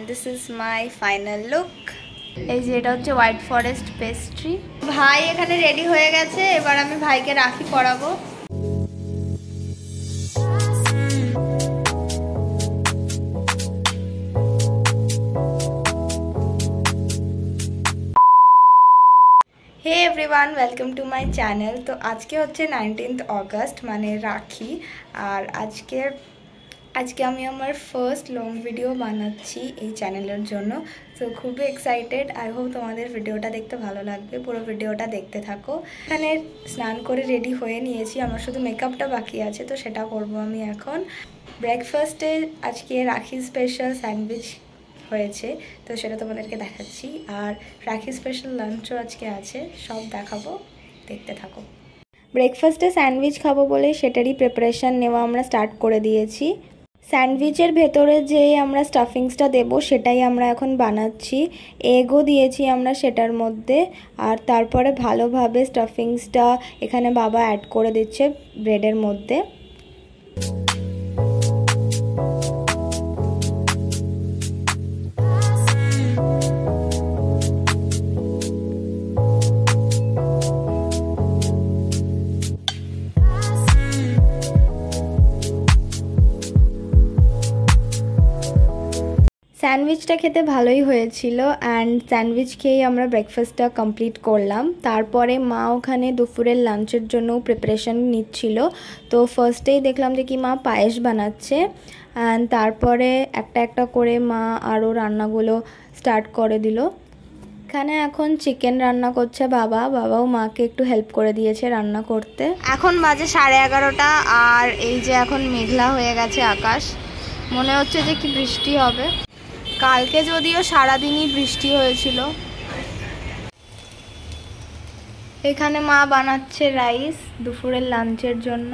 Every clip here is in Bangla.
this is my final look. এই যে এটা হচ্ছে হোয়াইট ফরেস্ট পেস্ট্রি। ভাই এখানে রেডি হয়ে গেছে, এবার আমি ভাইকে রাখি পরাবো। Hey everyone, welcome to my channel. তো আজকে হচ্ছে 19th অগস্ট মানে রাখি। আর আজকে আমি আমার ফার্স্ট লং ভিডিও বানাচ্ছি এই চ্যানেলের জন্য। তো খুবই এক্সাইটেড। আই হোপ তোমাদের ভিডিওটা দেখতে ভালো লাগবে, পুরো ভিডিওটা দেখতে থাকো। এখানে স্নান করে রেডি হয়ে নিয়েছি, আমার শুধু মেকআপটা বাকি আছে, তো সেটা করব আমি এখন। ব্রেকফাস্টে আজকে রাখি স্পেশাল স্যান্ডউইচ হয়েছে, তো সেটা তোমাদেরকে দেখাচ্ছি। আর রাখি স্পেশাল লাঞ্চও আজকে আছে, সব দেখাবো, দেখতে থাকো। ব্রেকফাস্টে স্যান্ডউইচ খাবো বলে সেটারই প্রিপারেশান নেওয়া আমরা স্টার্ট করে দিয়েছি। স্যান্ডউইচের ভেতরে যে আমরা স্টাফিংসটা দেব সেটাই আমরা এখন বানাচ্ছি। এগও দিয়েছি আমরা সেটার মধ্যে, আর তারপরে ভালোভাবে স্টাফিংসটা এখানে বাবা অ্যাড করে দিচ্ছে ব্রেডের মধ্যে। স্যান্ডউইচটা খেতে ভালোই হয়েছিল, অ্যান্ড স্যান্ডউইচ খেয়েই আমরা ব্রেকফাস্টটা কমপ্লিট করলাম। তারপরে মা ওখানে দুপুরের লাঞ্চের জন্য প্রিপারেশান নিচ্ছিল। তো ফার্স্টেই দেখলাম যে কি মা পায়েস বানাচ্ছে, অ্যান্ড তারপরে একটা একটা করে মা আরও রান্নাগুলো স্টার্ট করে দিল। এখানে এখন চিকেন রান্না করছে বাবাও মাকে একটু হেল্প করে দিয়েছে রান্না করতে। এখন বাজে 11:30, আর এই যে এখন মেঘলা হয়ে গেছে আকাশ, মনে হচ্ছে যে কি বৃষ্টি হবে। কালকে যদিও সারাদিনই বৃষ্টি হয়েছিল। এখানে মা বানাচ্ছে রাইস দুপুরের লাঞ্চের জন্য।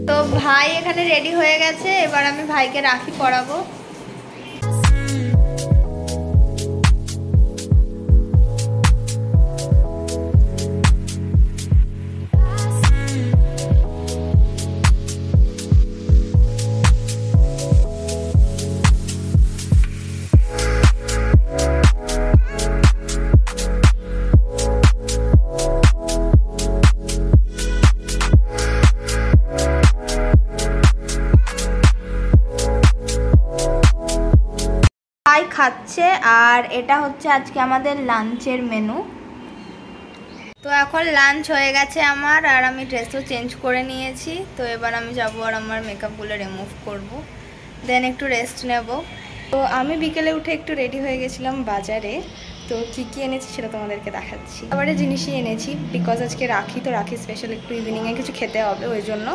তো ভাই এখানে রেডি হয়ে গেছে, এবার আমি ভাইকে রাখি পরাবো। খাচ্ছে, আর এটা হচ্ছে আজকে আমাদের লাঞ্চের মেনু। তো এখন লাঞ্চ হয়ে গেছে আমার, আর আমি ড্রেসও চেঞ্জ করে নিয়েছি। তো এবার আমি যাবো আর আমার মেকআপগুলো রিমুভ করব, দেন একটু রেস্ট নেব। তো আমি বিকেলে উঠে একটু রেডি হয়ে গেছিলাম বাজারে। তো কী এনেছি সেটা তোমাদেরকে দেখাচ্ছি। খাবারের জিনিসই এনেছি, বিকজ আজকে রাখি, তো রাখি স্পেশাল একটু ইভিনিংয়ে কিছু খেতে হবে ওই জন্য।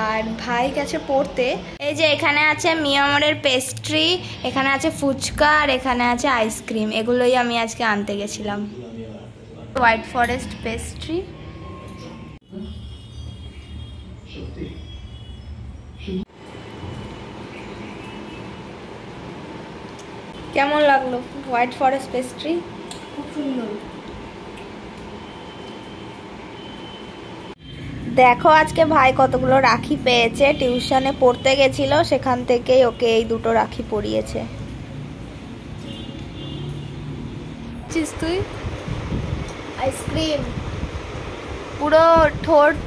আর ভাই গেছে পড়তে। এই যে এখানে আছে মিয়ামরের পেস্ট্রি, এখানে আছে ফুচকা, আর এখানে আছে আইসক্রিম। এগুলোই আমি আজকে আনতে গেছিলাম। White forest pastry. কেমন লাগলো হোয়াইট ফরেস্ট পেস্ট্রি? খুব সুন্দর। দেখো আজকে ভাই কতগুলো রাখি পেয়েছে। টিউশনে পড়তে গেছিল, সেখান থেকেই ওকে এই দুটো রাখি পরিয়েছে। তুই আইসক্রিম পুরো ঠোঁট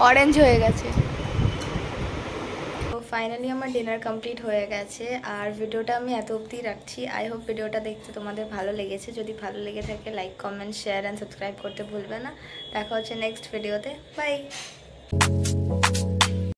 অরেঞ্জ হয়ে গেছে। ফাইনালি আমার ডিনার কমপ্লিট হয়ে গেছে, আর ভিডিওটা আমি এত অবধি রাখছি। আই হোপ ভিডিওটা দেখতে তোমাদের ভালো লেগেছে। যদি ভালো লেগে থাকে like, comment, share and subscribe করতে ভুলবে না। দেখা হচ্ছে নেক্সট ভিডিওতে। বাই।